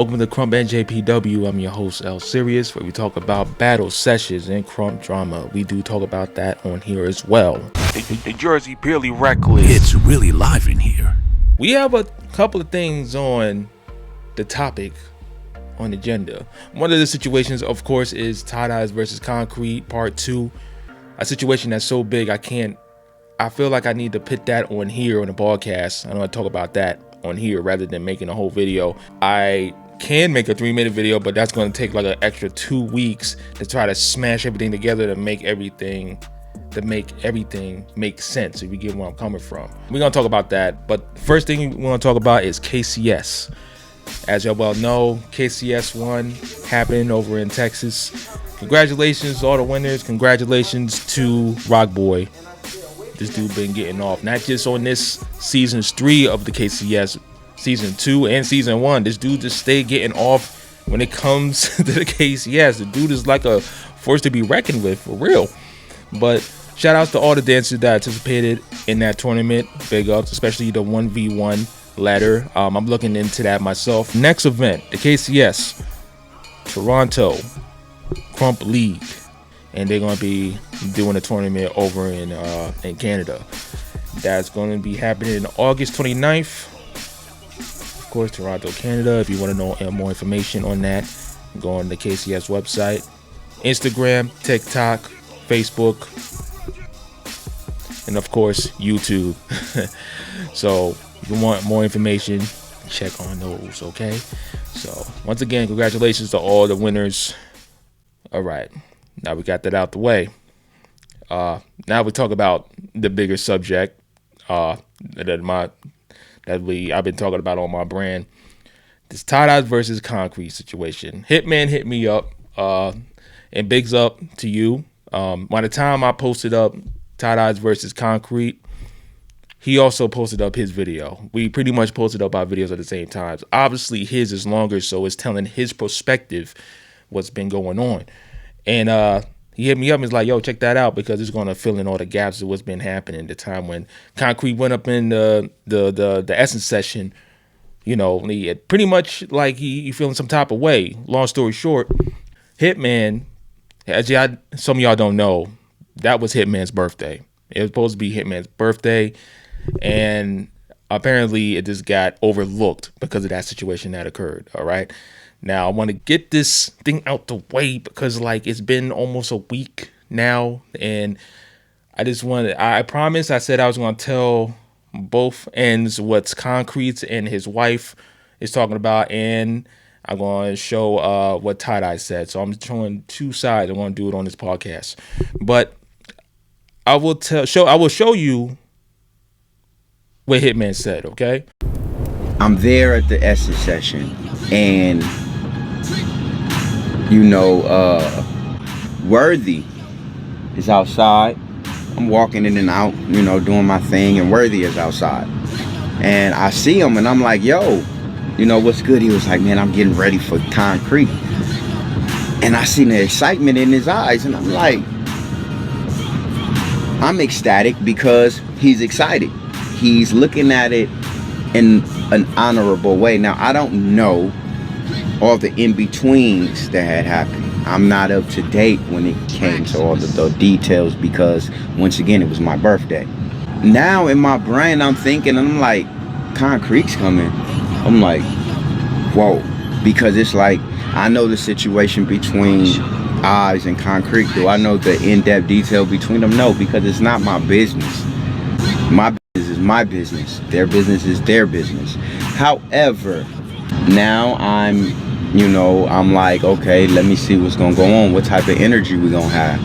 Welcome to Krump NJPW. I'm your host, L Sirius, where we talk about battle sessions and Krump drama. We do talk about that on here as well. The Jersey Purely Reckless. It's really live in here. We have a couple of things on the topic on the agenda. One of the situations, of course, is Tight Eyez versus Konkrete Part 2. A situation that's so big, I feel like I need to put that on here on the podcast. I want to talk about that on here rather than making a whole video. I can make a 3-minute video, but that's going to take like an extra 2 weeks to try to smash everything together to make everything make sense, if you get where I'm coming from. We're going to talk about that, but first thing we want to talk about is KCS. As y'all well know, KCS 1 happened over in Texas. Congratulations to all the winners. Congratulations to Rock Boy. This dude been getting off, not just on this seasons 3 of the KCS, season 2 and season 1. This dude just stay getting off when it comes to the KCS. The dude is like a force to be reckoned with, for real. But shout outs to all the dancers that participated in that tournament. Big ups, especially the 1v1 ladder. I'm looking into that myself. Next event, the KCS Toronto Krump League, and they're going to be doing a tournament over in Canada. That's going to be happening August 29th. Of course, Toronto, Canada. If you want to know more information on that, go on the KCS website, Instagram, TikTok, Facebook, and of course YouTube. So if you want more information, check on those. Okay, so once again, congratulations to all the winners. All right, now we got that out the way. Now we talk about the bigger subject I've been talking about on my brand. This Tight Eyez versus Konkrete situation. Hitman hit me up, and bigs up to you. By the time I posted up Tight Eyez versus Konkrete, he also posted up his video. We pretty much posted up our videos at the same time. Obviously, his is longer, so it's telling his perspective what's been going on. And he hit me up and was like, yo, check that out, because it's going to fill in all the gaps of what's been happening. The time when Konkrete went up in the Essence session, you know, he had pretty much like he feeling some type of way. Long story short, Hitman, as some of y'all don't know, that was Hitman's birthday. It was supposed to be Hitman's birthday, and apparently it just got overlooked because of that situation that occurred. All right. Now, I want to get this thing out the way because, like, it's been almost a week now, and I promised, I said I was going to tell both ends what Konkrete and his wife is talking about, and I'm going to show what Tight Eyez said. So I'm showing two sides. I want to do it on this podcast, but I will show you what Hitman said, okay? I'm there at the Essence session, and you know, Worthy is outside. I'm walking in and out, you know, doing my thing, and Worthy is outside. And I see him, and I'm like, yo, you know, what's good? He was like, man, I'm getting ready for Konkrete. And I seen the excitement in his eyes, and I'm like, I'm ecstatic because he's excited. He's looking at it in an honorable way. Now, I don't know all the in-betweens that had happened. I'm not up to date when it came to all the details because, once again, it was my birthday. Now, in my brain, I'm thinking, and I'm like, Konkrete's coming. I'm like, whoa. Because it's like, I know the situation between Eyez and Konkrete. Do I know the in-depth detail between them? No, because it's not my business. My business is my business. Their business is their business. However, now I'm like, okay, let me see what's gonna go on, what type of energy we're gonna have.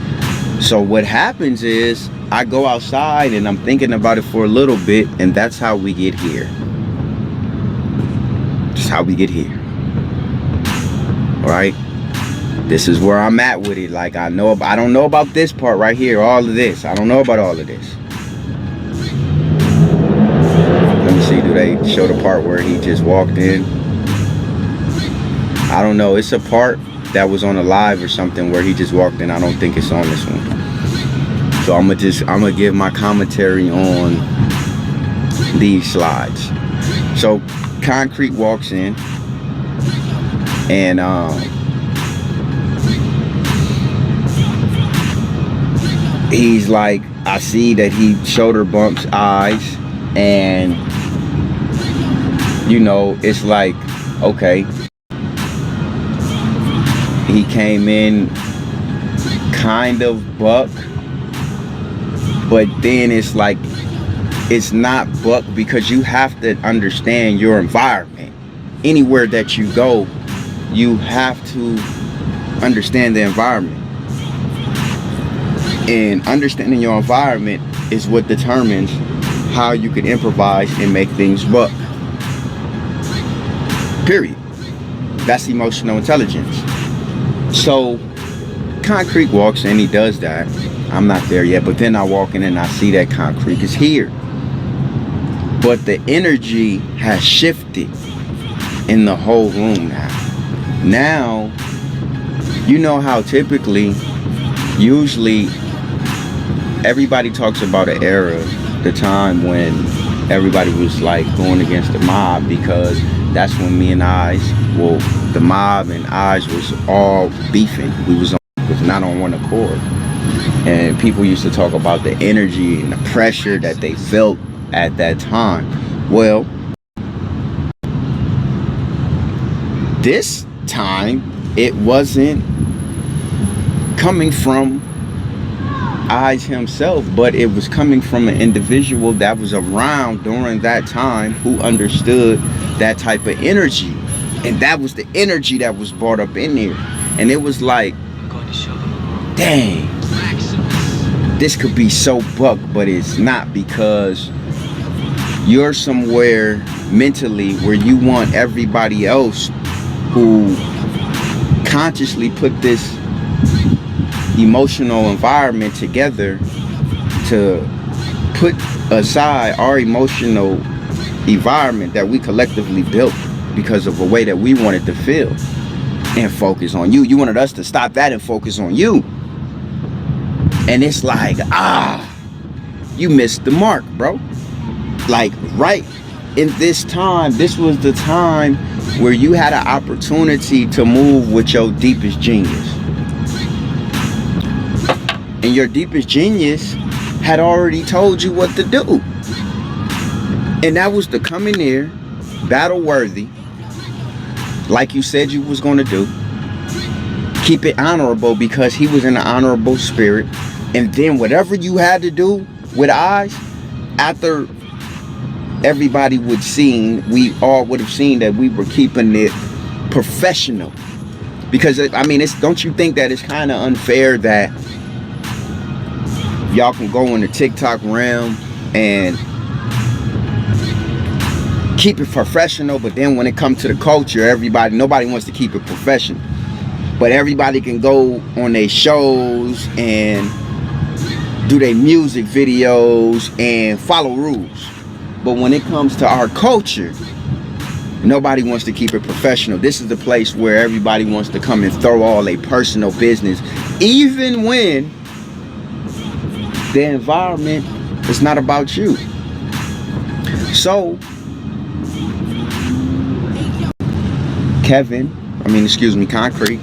So what happens is I go outside and I'm thinking about it for a little bit, and that's how we get here. Just how we get here. All right, this is where I'm at with it. Like, I don't know about this part right here, all of this. I don't know about all of this. Let me see, do they show the part where he just walked in? I don't know. It's a part that was on a live or something where he just walked in. I don't think it's on this one. So I'm gonna give my commentary on these slides. So Konkrete walks in. And he's like, I see that he shoulder bumps eyes, and you know, it's like, okay, he came in kind of buck, but then it's like, it's not buck, because you have to understand your environment. Anywhere that you go, you have to understand the environment. And understanding your environment is what determines how you can improvise and make things work. Period. That's emotional intelligence. So Konkrete walks in, he does that. I'm not there yet, but then I walk in and I see that Konkrete is here. But the energy has shifted in the whole room now. Now, you know how usually, everybody talks about an era, the time when everybody was like going against the mob, because that's when me and the mob and Eyez was all beefing. We was not on one accord. And people used to talk about the energy and the pressure that they felt at that time. Well, this time it wasn't coming from Eyez himself, but it was coming from an individual that was around during that time who understood that type of energy. And that was the energy that was brought up in there. And it was like, dang, this could be so buck, but it's not, because you're somewhere mentally where you want everybody else who consciously put this emotional environment together to put aside our emotional environment that we collectively built because of a way that we wanted to feel, and focus on you. You wanted us to stop that and focus on you. And it's like, you missed the mark, bro. Like, right in this time, this was the time where you had an opportunity to move with your deepest genius. And your deepest genius had already told you what to do. And that was to come in there, battle worthy, like you said you was going to do. Keep it honorable, because he was in an honorable spirit. And then whatever you had to do with Eyez, after everybody would seen, we all would have seen that we were keeping it professional. Because, I mean, don't you think that it's kind of unfair that y'all can go in the TikTok realm and keep it professional, but then when it comes to the culture, nobody wants to keep it professional. But everybody can go on their shows and do their music videos and follow rules. But when it comes to our culture, nobody wants to keep it professional. This is the place where everybody wants to come and throw all their personal business, even when the environment is not about you. So Konkrete,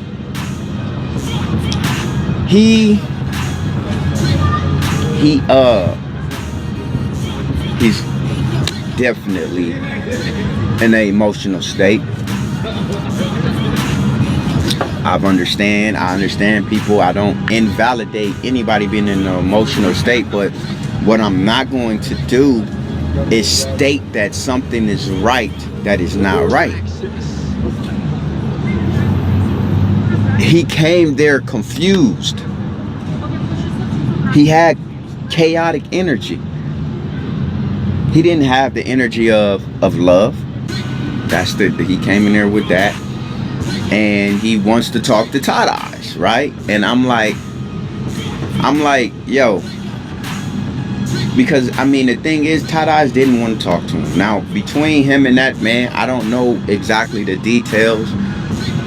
he's definitely in an emotional state. I understand people. I don't invalidate anybody being in an emotional state, but what I'm not going to do is state that something is right that is not right. He came there confused. He had chaotic energy. He didn't have the energy of love. He came in there with that. And he wants to talk to Tight Eyez, right? And I'm like, yo, because I mean, the thing is, Tight Eyez didn't want to talk to him. Now, between him and that man, I don't know exactly the details,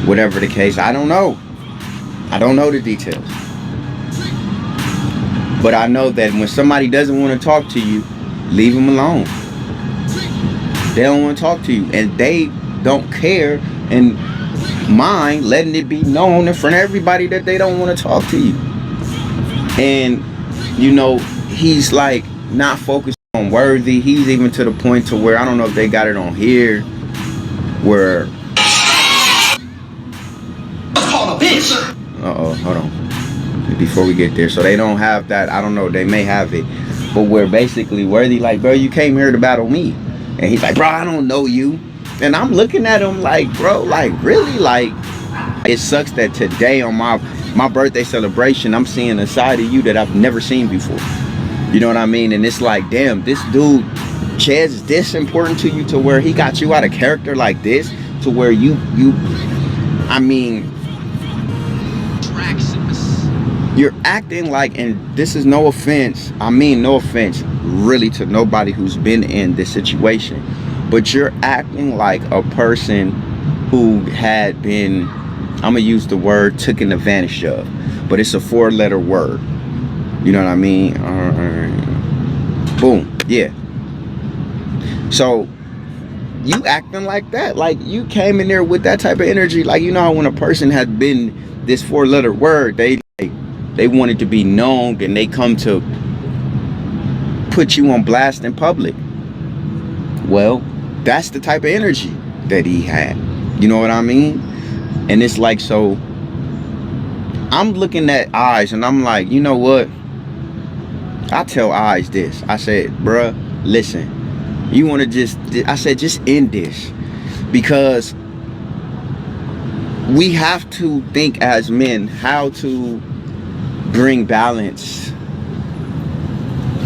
whatever the case. I don't know the details. But I know that when somebody doesn't want to talk to you, leave them alone. They don't want to talk to you, and they don't care. And mind letting it be known in front of everybody that they don't want to talk to you. And you know, he's like not focused on Worthy. He's even to the point to where I don't know if they got it on here where hold on before we get there. So they don't have that. I don't know, they may have it, but where basically Worthy like, bro, you came here to battle me, and he's like, bro, I don't know you. And I'm looking at him like, bro, like really, like it sucks that today on my birthday celebration I'm seeing a side of you that I've never seen before. You know what I mean? And it's like, damn, this dude Chaz is this important to you to where he got you out of character like this, to where you I mean, you're acting like, and this is no offense, I mean no offense really to nobody who's been in this situation, but you're acting like a person who had been, I'm gonna use the word taken advantage of, but it's a 4-letter word. You know what I mean? Boom, yeah. So you acting like that, like you came in there with that type of energy, like, you know how when a person had been this 4-letter word, they wanted to be known, and they come to put you on blast in public. Well, that's the type of energy that he had. You know what I mean? And it's like, so I'm looking at Eyez and I'm like, you know what? I tell Eyez this. I said, bruh, listen, you want to just, I said, just end this, because we have to think as men how to bring balance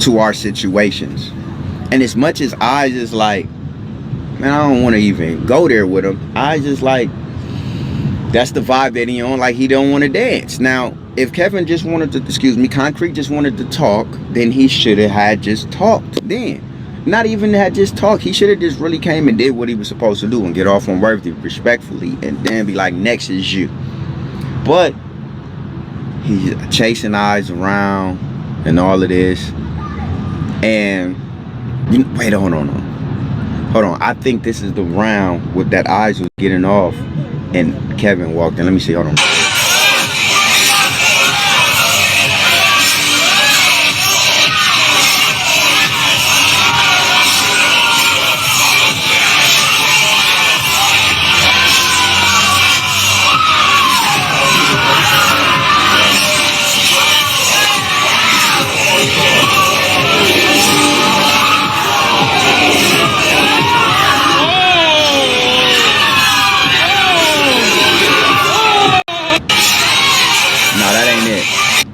to our situations. And as much as Eyez is like, man, I don't want to even go there with him, Eyez is like, that's the vibe that he on, like he don't want to dance. Now, if Kevin just wanted to, Konkrete just wanted to talk, then he should have had just talked then. Not even had just talked. He should have just really came and did what he was supposed to do and get off on Worthy respectfully, and then be like, next is you. But he's chasing Eyez around and all of this. And wait, hold on. I think this is the round with that Eyez was getting off and Kevin walked in. Let me see, hold on.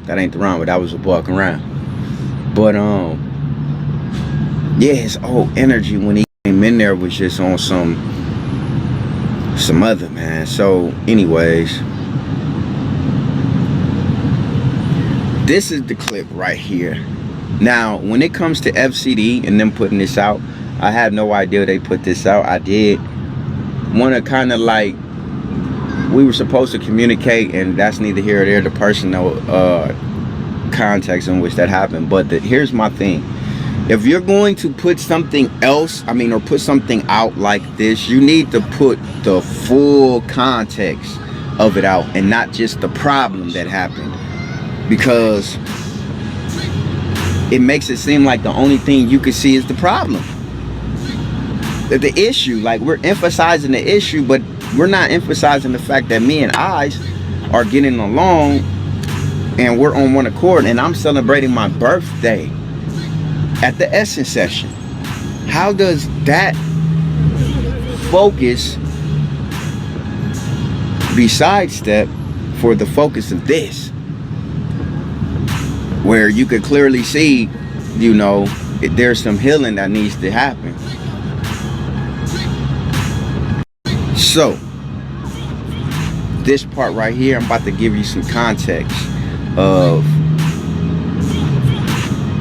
That ain't the round, but that was a walking around. But yeah, his whole energy when he came in there was just on some other, man. So anyways, this is the clip right here. Now when it comes to FCD and them putting this out, I had no idea they put this out. I did want to kind of like, we were supposed to communicate, and that's neither here or there, the personal context in which that happened. But here's my thing: if you're going to put something else, or put something out like this, you need to put the full context of it out, and not just the problem that happened, because it makes it seem like the only thing you can see is the problem, the issue. Like, we're emphasizing the issue, but we're not emphasizing the fact that me and Eyez are getting along and we're on one accord, and I'm celebrating my birthday at the Essence session. How does that focus be sidestep for the focus of this, where you could clearly see, you know, there's some healing that needs to happen? So this part right here, I'm about to give you some context of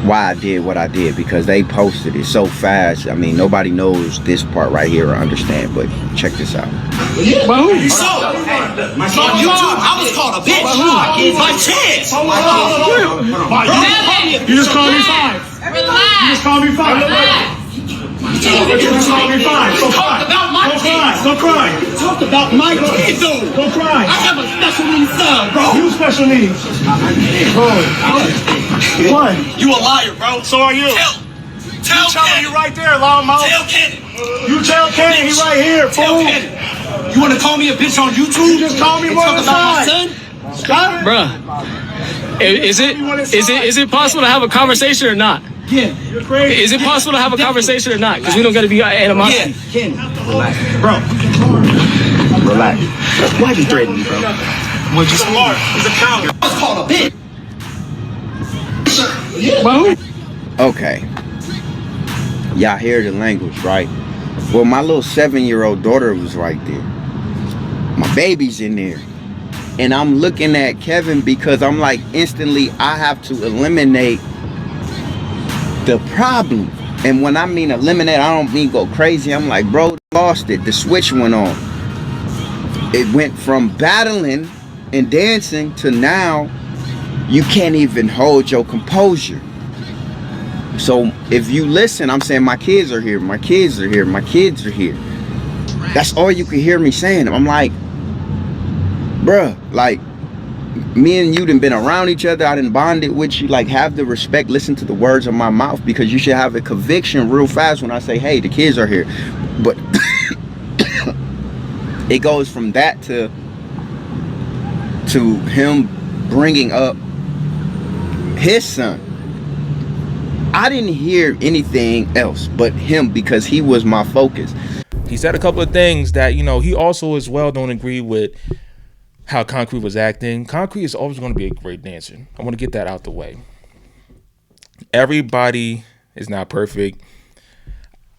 why I did what I did, because they posted it so fast. Nobody knows this part right here or understand, but check this out. So, on YouTube, I was called a bitch by Chance. You just called me 5. Relax. You just called me 5. Relax. Don't cry. Talk about my kid, though. Don't cry. I have a special needs son, bro. You special needs. Bro. What? You a liar, bro. So are you. Tell Kenny. You right there, loudmouth. Tell Kenny. You tell Kenny. He right here, fool. Tell Kenny. You want to call me a bitch on YouTube? You just call me one of my son? Stop it. Bruh. Is it possible to have a conversation or not? Yeah. You're crazy. Is it possible to have a conversation or not? Because we don't got to be animosity. Yeah. Kenny. Relax. Bro. Relax. Why you threatening me, bro? Well, just smart. He's a coward. I was called a bitch. Yeah. Okay. Y'all hear the language, right? Well, my little 7-year-old daughter was right there. My baby's in there. And I'm looking at Kevin because I'm like, instantly, I have to eliminate the problem. And when I mean eliminate, I don't mean go crazy. I'm like, bro, lost it. The switch went on. It went from battling and dancing to now you can't even hold your composure. So if you listen, I'm saying my kids are here, my kids are here, my kids are here. That's all you can hear me saying. I'm like, bruh, like, me and you done been around each other. I done bonded with you. Like, have the respect, listen to the words of my mouth, because you should have a conviction real fast when I say, hey, the kids are here. But it goes from that to him bringing up his son. I didn't hear anything else but him because he was my focus. He said a couple of things that, you know, he also as well don't agree with how Konkrete was acting. Konkrete is always going to be a great dancer. I want to get that out the way. Everybody is not perfect.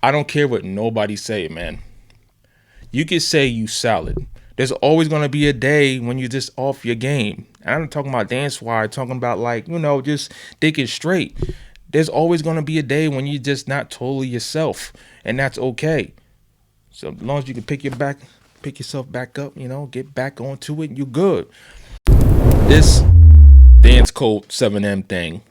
I don't care what nobody say, man. You can say you solid. There's always going to be a day when you're just off your game. And I'm not talking about dance-wise, talking about, like, you know, just thinking straight. There's always going to be a day when you're just not totally yourself, and that's okay. So as long as you can pick yourself back up, you know, get back onto it, you're good. This dance code 7M thing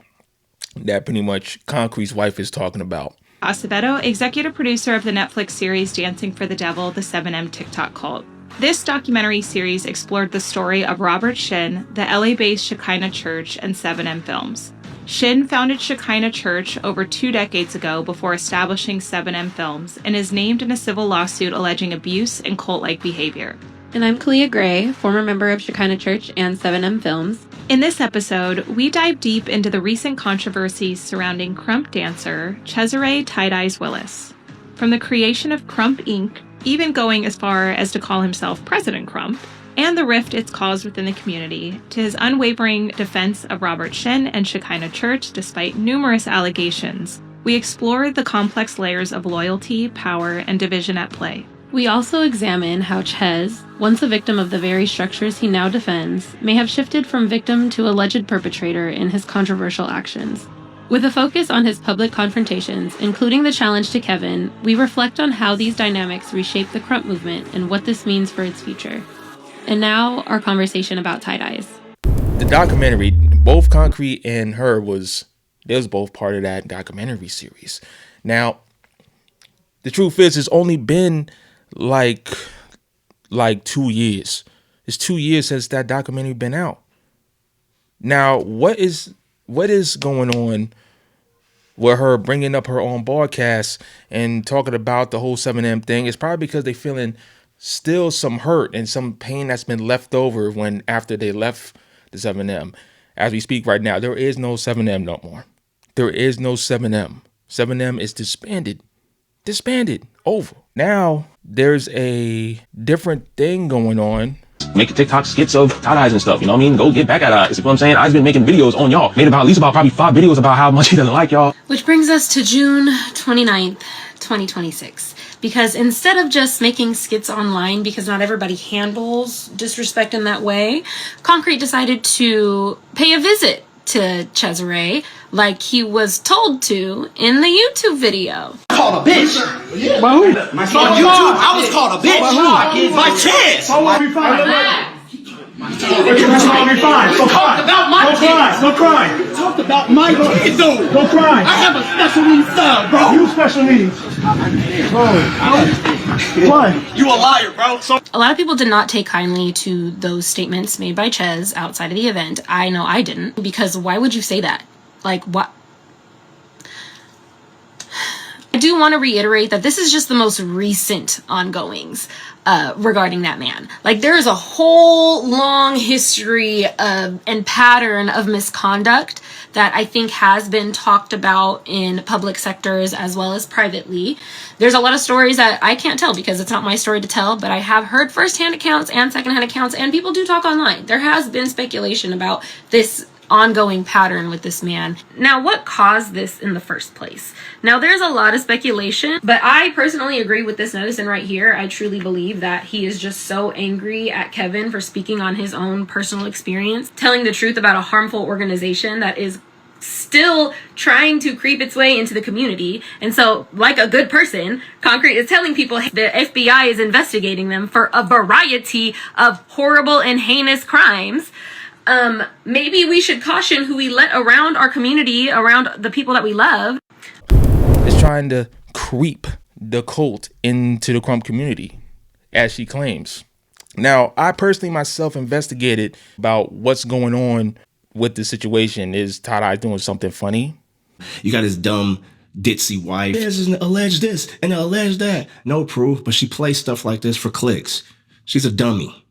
that pretty much Konkrete's wife is talking about. Acevedo, executive producer of the Netflix series Dancing for the Devil, the 7M TikTok cult. This documentary series explored the story of Robert Shinn, the LA-based Shekinah Church, and 7M Films. Shinn founded Shekinah Church over 2 decades ago before establishing 7M Films, and is named in a civil lawsuit alleging abuse and cult-like behavior. And I'm Kailea Gray, former member of Shekinah Church and 7M Films. In this episode, we dive deep into the recent controversies surrounding Krump dancer Cesare Tight Eyez Willis. From the creation of Krump Inc., even going as far as to call himself President Krump, and the rift it's caused within the community, to his unwavering defense of Robert Shinn and Shekinah Church despite numerous allegations, we explore the complex layers of loyalty, power, and division at play. We also examine how Ches, once a victim of the very structures he now defends, may have shifted from victim to alleged perpetrator in his controversial actions. With a focus on his public confrontations, including the challenge to Kevin, we reflect on how these dynamics reshape the Krump movement and what this means for its future. And now, our conversation about Tight Eyez. The documentary, both Konkrete and her they was both part of that documentary series. Now, the truth is, it's only been like 2 years. It's 2 years since that documentary been out. Now, what is going on with her bringing up her own broadcast and talking about the whole 7M thing? It's probably because they feeling still some hurt and some pain that's been left over after they left the 7M. As we speak right now, there is no 7M no more. There is no 7M. 7M is disbanded, over. Now there's a different thing going on. Make a TikTok skits of Tight Eyez and stuff, you know what I mean? Go get back at Eyez. You know what I'm saying? I've been making videos on y'all. Made at least probably 5 videos about how much he doesn't like y'all. Which brings us to June 29th, 2026. Because instead of just making skits online, because not everybody handles disrespect in that way, Konkrete decided to pay a visit to Cesare like he was told to in the YouTube video. Called a bitch. Yeah. By who? On YouTube, I was called a bitch. By who? By Chance. That's all be fine. Go cry. About my Go cry. Go cry. You talked about my kids, though. Go cry. I have a special needs son, bro. You special needs. What? You a liar, bro. A lot of people did not take kindly to those statements made by Ches outside of the event. I know I didn't, because why would you say that? Like, what? I do want to reiterate that this is just the most recent ongoings regarding that man. Like, there is a whole long history and pattern of misconduct that I think has been talked about in public sectors as well as privately. There's a lot of stories that I can't tell because it's not my story to tell, but I have heard firsthand accounts and secondhand accounts, and people do talk online. There has been speculation about this ongoing pattern with this man. Now, what caused this in the first place? Now, there's a lot of speculation, but I personally agree with this notice, and right here, I truly believe that he is just so angry at Kevin for speaking on his own personal experience, telling the truth about a harmful organization that is still trying to creep its way into the community. And so, like a good person, Konkrete is telling people the FBI is investigating them for a variety of horrible and heinous crimes. Maybe we should caution who we let around our community, around the people that we love. Is trying to creep the cult into the Krump community, as she claims. Now, I personally myself investigated about what's going on with the situation. Is Tight Eyez doing something funny? You got his dumb ditzy wife. There's an alleged this and an alleged that. No proof, but she plays stuff like this for clicks. She's a dummy.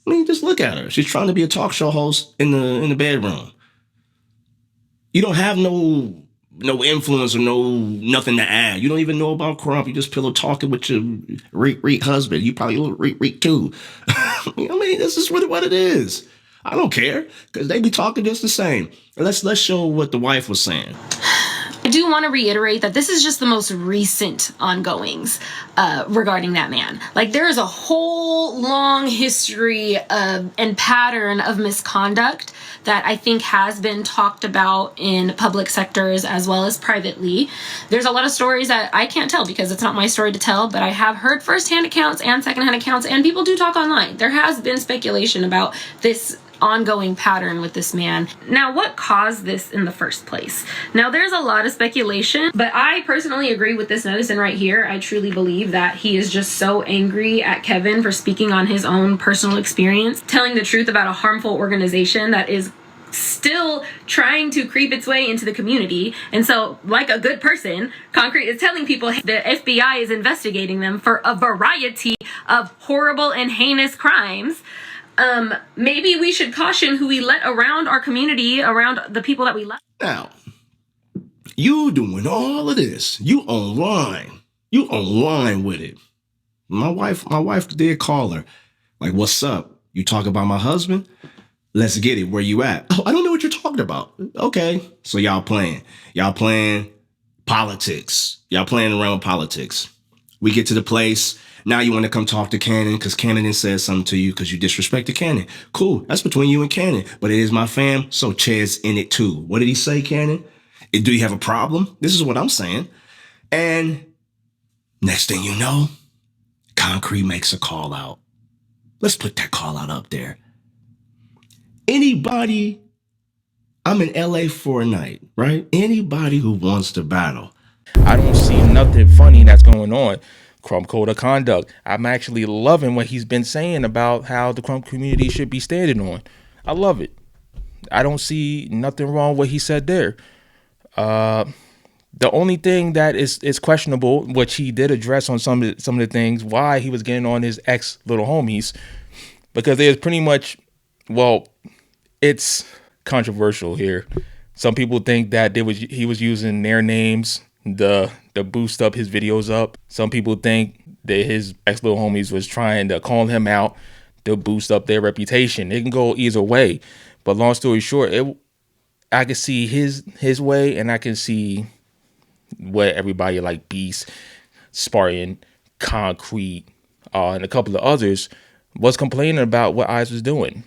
I mean, just look at her. She's trying to be a talk show host in the bedroom. You don't have no influence or nothing to add. You don't even know about Krump. You just pillow talking with your reek husband. You probably a little reek too. I mean, this is really what it is. I don't care because they be talking just the same. Let's show what the wife was saying. I do want to reiterate that this is just the most recent ongoings regarding that man. Like, there is a whole long history and pattern of misconduct that I think has been talked about in public sectors as well as privately. There's a lot of stories that I can't tell because it's not my story to tell, but I have heard firsthand accounts and secondhand accounts, and people do talk online. There has been speculation about this ongoing pattern with this man. Now, what caused this in the first place? Now, there's a lot of speculation, but I personally agree with this notice, and right here, I truly believe that he is just so angry at Kevin for speaking on his own personal experience, telling the truth about a harmful organization that is still trying to creep its way into the community. And so, like a good person, Konkrete is telling people the FBI is investigating them for a variety of horrible and heinous crimes. Maybe we should caution who we let around our community, around the people that we love. Now, you doing all of this. You online. You online with it. My wife did call her. Like, what's up? You talk about my husband? Let's get it. Where you at? Oh, I don't know what you're talking about. Okay. So y'all playing politics. Y'all playing around with politics. We get to the place. Now you want to come talk to Cannon because Cannon said something to you because you disrespected Cannon. Cool. That's between you and Cannon. But it is my fam, so Ches in it too. What did he say, Cannon? Do you have a problem? This is what I'm saying. And next thing you know, Konkrete makes a call out. Let's put that call out up there. Anybody, I'm in LA for a night, right? Anybody who wants to battle. I don't see nothing funny that's going on. Krump code of conduct. I'm actually loving what he's been saying about how the Krump community should be standing on. I love it. I don't see nothing wrong with what he said there. The only thing that is questionable, which he did address on some of the things, why he was getting on his ex little homies, because there's pretty much, well, it's controversial here. Some people think that he was using their names to boost up his videos up. Some people think that his ex little homies was trying to call him out to boost up their reputation. It can go either way, but long story short, I can see his way, and I can see what everybody like Beast, Spartan, Konkrete, and a couple of others was complaining about what Eyez was doing.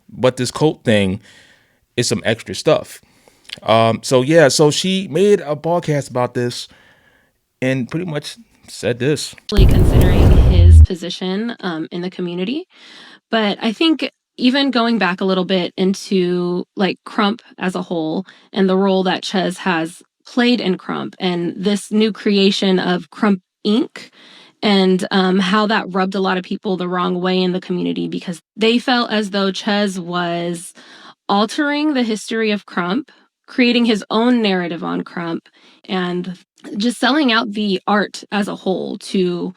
But this cult thing is some extra stuff. So she made a podcast about this and pretty much said this. Considering his position in the community. But I think even going back a little bit into like Krump as a whole and the role that Chez has played in Krump and this new creation of Krump Inc. and how that rubbed a lot of people the wrong way in the community because they felt as though Chez was altering the history of Krump, creating his own narrative on Krump, and just selling out the art as a whole to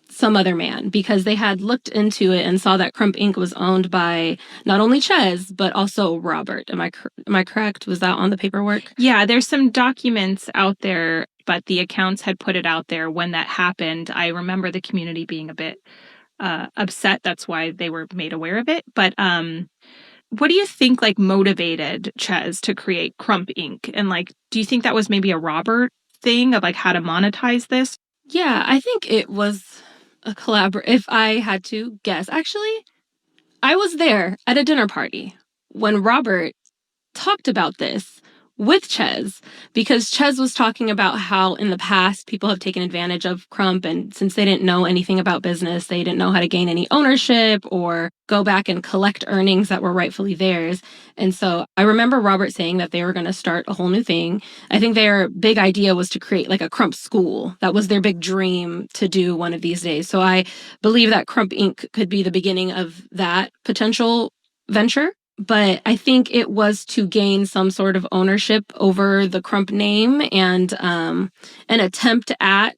some other man because they had looked into it and saw that Krump Inc. was owned by not only Chez, but also Robert. Am I correct? Was that on the paperwork? Yeah, there's some documents out there, but the accounts had put it out there when that happened. I remember the community being a bit upset. That's why they were made aware of it. But what do you think like motivated Chez to create Krump Inc? And like, do you think that was maybe a Robert thing of like how to monetize this? Yeah, I think it was a if I had to guess. Actually, I was there at a dinner party when Robert talked about this with Chez because Chez was talking about how in the past people have taken advantage of Krump, and since they didn't know anything about business, they didn't know how to gain any ownership or go back and collect earnings that were rightfully theirs. And so I remember Robert saying that they were going to start a whole new thing. I think their big idea was to create like a Krump school. That was their big dream to do one of these days. So I believe that Krump Inc. could be the beginning of that potential venture. But I think it was to gain some sort of ownership over the Krump name and an attempt at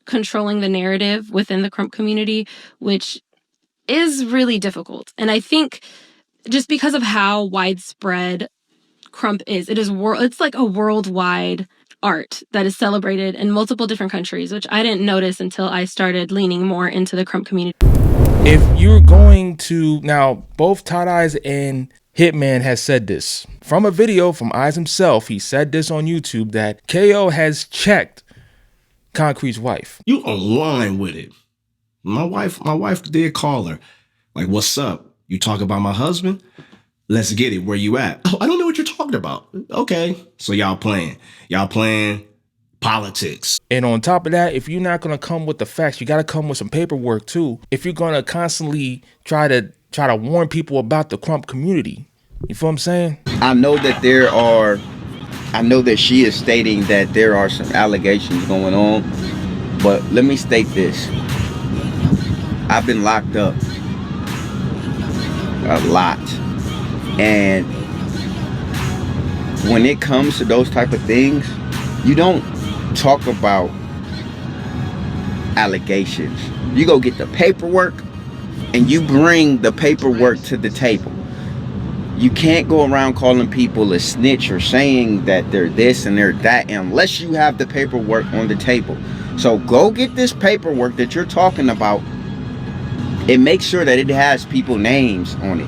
controlling the narrative within the Krump community, which is really difficult. And I think just because of how widespread Krump is, it's like a worldwide art that is celebrated in multiple different countries, which I didn't notice until I started leaning more into the Krump community. If you're going to now, both Tight Eyez and Hitman has said this from a video from Eyez himself. He said this on YouTube that KO has checked Konkrete's wife. You online with it. My wife did call her. Like, what's up? You talk about my husband? Let's get it. Where you at? Oh, I don't know what you're talking about. Okay. So y'all playing politics. And on top of that, if you're not going to come with the facts, you got to come with some paperwork too. If you're going to constantly try to warn people about the Krump community, you feel what I'm saying? I know that she is stating that there are some allegations going on, but let me state this. I've been locked up a lot. And when it comes to those type of things, you don't talk about allegations. You go get the paperwork and you bring the paperwork to the table. You can't go around calling people a snitch or saying that they're this and they're that unless you have the paperwork on the table. So go get this paperwork that you're talking about and make sure that it has people's names on it.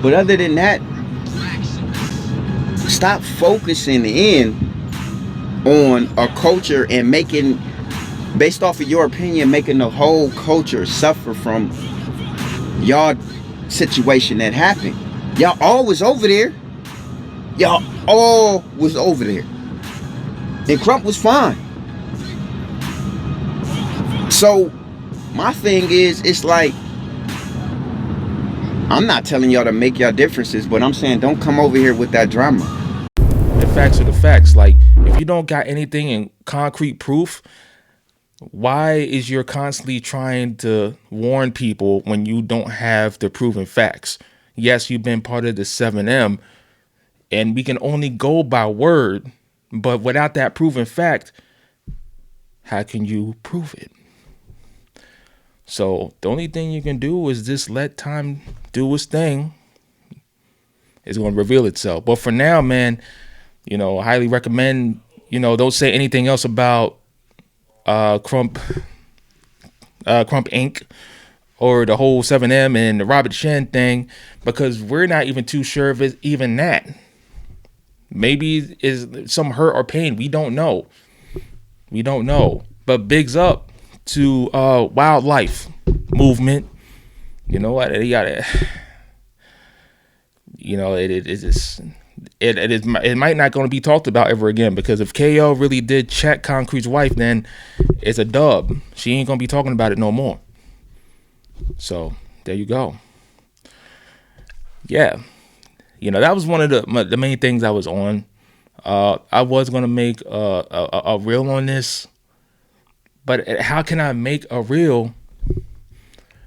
But other than that, stop focusing in on a culture and making, based off of your opinion, making the whole culture suffer from y'all situation that happened. Y'all all was over there. Y'all all was over there. And Krump was fine. So my thing is, it's like, I'm not telling y'all to make y'all differences, but I'm saying don't come over here with that drama. The facts are the facts. Like, if you don't got anything in concrete proof, why is you're constantly trying to warn people when you don't have the proven facts? Yes, you've been part of the 7M, and we can only go by word, but without that proven fact, how can you prove it? So the only thing you can do is just let time do its thing. It's going to reveal itself. But for now, man, I highly recommend, don't say anything else about Krump Inc. or the whole 7M and the Robert Shinn thing, because we're not even too sure if it's even that. Maybe it's some hurt or pain. We don't know. But bigs up to wildlife movement. You know what? They got it. It might not going to be talked about ever again, because if KO really did check Konkrete's wife, then it's a dub. She ain't going to be talking about it no more. So there you go. yeah, that was one of the main things I was on. I was gonna make a reel on this, but how can I make a reel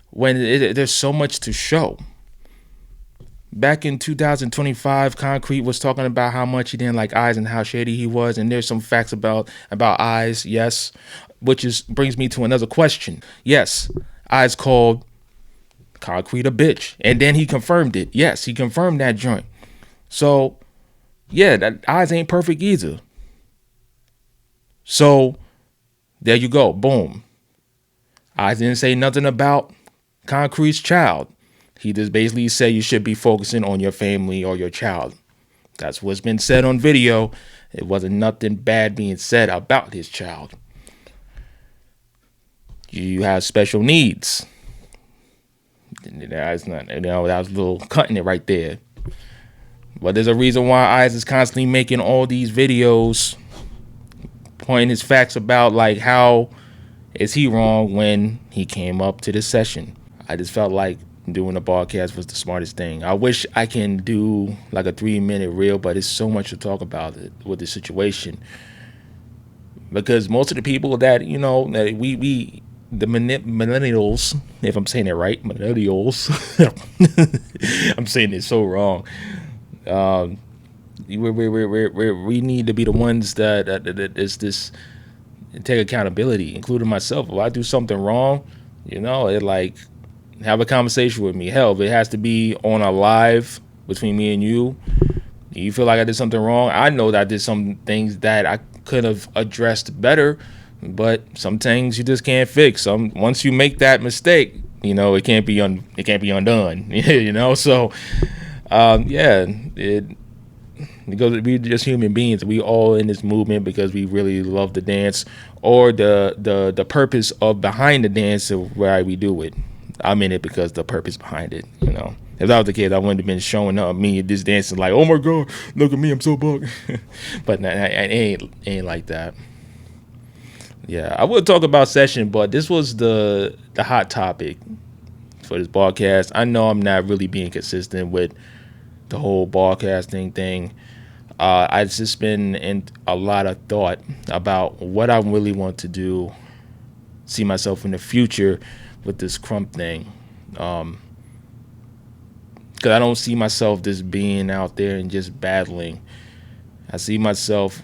when there's so much to show? Back in 2025, Konkrete was talking about how much he didn't like Eyez and how shady he was, and there's some facts about Eyez, yes, which brings me to another question. Yes, Eyez called Konkrete a bitch, and then he confirmed it. Yes, he confirmed that joint. So, yeah, that Eyez ain't perfect either. So, there you go, boom. Eyez didn't say nothing about Konkrete's child. He just basically said you should be focusing on your family or your child. That's what's been said on video. It wasn't nothing bad being said about his child. You have special needs. That's not, that was a little cutting it right there. But there's a reason why Eyez is constantly making all these videos, pointing his facts about like how is he wrong when he came up to this session. I just felt like doing a podcast was the smartest thing. I wish I can do like a 3-minute reel, but it's so much to talk about with the situation. Because most of the people that, that we the millennials, if I'm saying it right, millennials, I'm saying it so wrong. We need to be the ones that is this take accountability, including myself. If I do something wrong, it like have a conversation with me. Hell, if it has to be on a live between me and you. You feel like I did something wrong? I know that I did some things that I could have addressed better, but some things you just can't fix. Once you make that mistake, it can't be undone. So because we're just human beings. We all in this movement because we really love the dance, or the purpose of behind the dance of why we do it. I'm in it because the purpose behind it. If that was the case, I wouldn't have been showing up me this dancing like, oh my god, look at me, I'm so bugged. But it ain't like that. Yeah, I would talk about session, but this was the hot topic for this broadcast. I know I'm not really being consistent with the whole broadcasting thing. I've just been in a lot of thought about what I really want to do, see myself in the future with this Krump thing. Because I don't see myself just being out there and just battling. I see myself,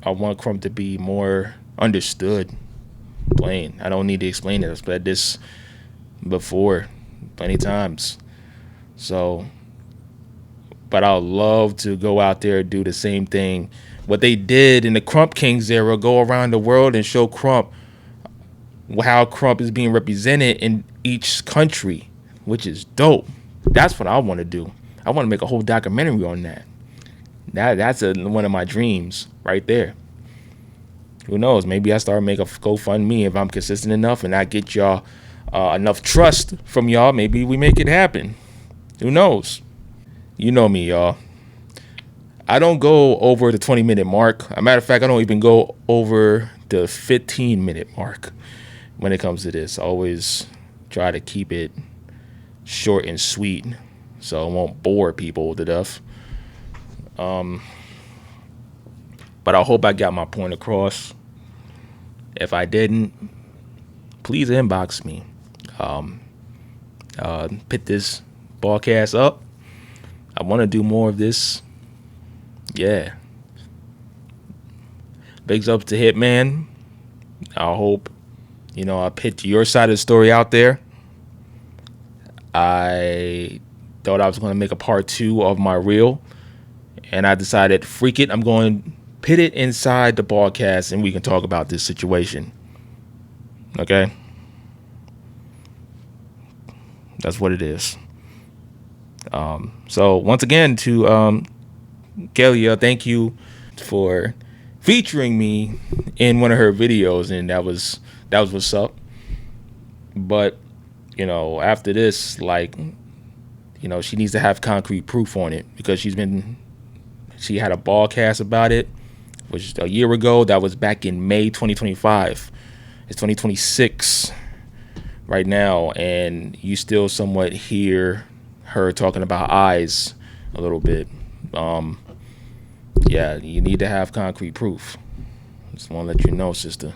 I want Krump to be more understood. Plain. I don't need to explain it. I've said this before plenty times. So, but I'd love to go out there and do the same thing. What they did in the Krump Kings era, go around the world and show Krump how Krump is being represented in each country, which is dope. That's what I want to do. I want to make a whole documentary on that. That's one of my dreams right there. Who knows? Maybe I start making a GoFundMe if I'm consistent enough and I get y'all enough trust from y'all. Maybe we make it happen. Who knows? You know me, y'all. I don't go over the 20-minute mark. As a matter of fact, I don't even go over the 15-minute mark when it comes to this. I always try to keep it short and sweet so it won't bore people to death. But I hope I got my point across. If I didn't, please inbox me. Put this broadcast up. I want to do more of this. Yeah. Bigs up to Hitman. I hope, I put your side of the story out there. I thought I was going to make a part 2 of my reel, and I decided, freak it, I'm going to put it inside the broadcast and we can talk about this situation. Okay? That's what it is. So once again to Kailea, thank you for featuring me in one of her videos, and that was what's up. But after this, she needs to have concrete proof on it, because she had a broadcast about it, which a year ago. That was back in May 2025. It's 2026 right now, and you still somewhat hear her talking about eyes a little bit. Yeah, you need to have concrete proof. Just want to let you know, sister.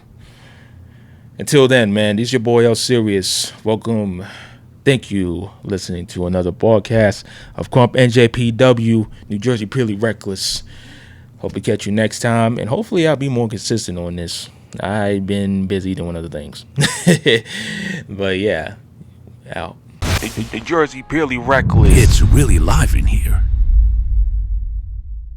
Until then, man, this is your boy L Serious. Welcome. Thank you listening to another broadcast of Krump NJPW, New Jersey Purely Reckless. Hope to catch you next time, and hopefully I'll be more consistent on this. I've been busy doing other things. But yeah, out. New Jersey Purely Reckless. It's really live in here.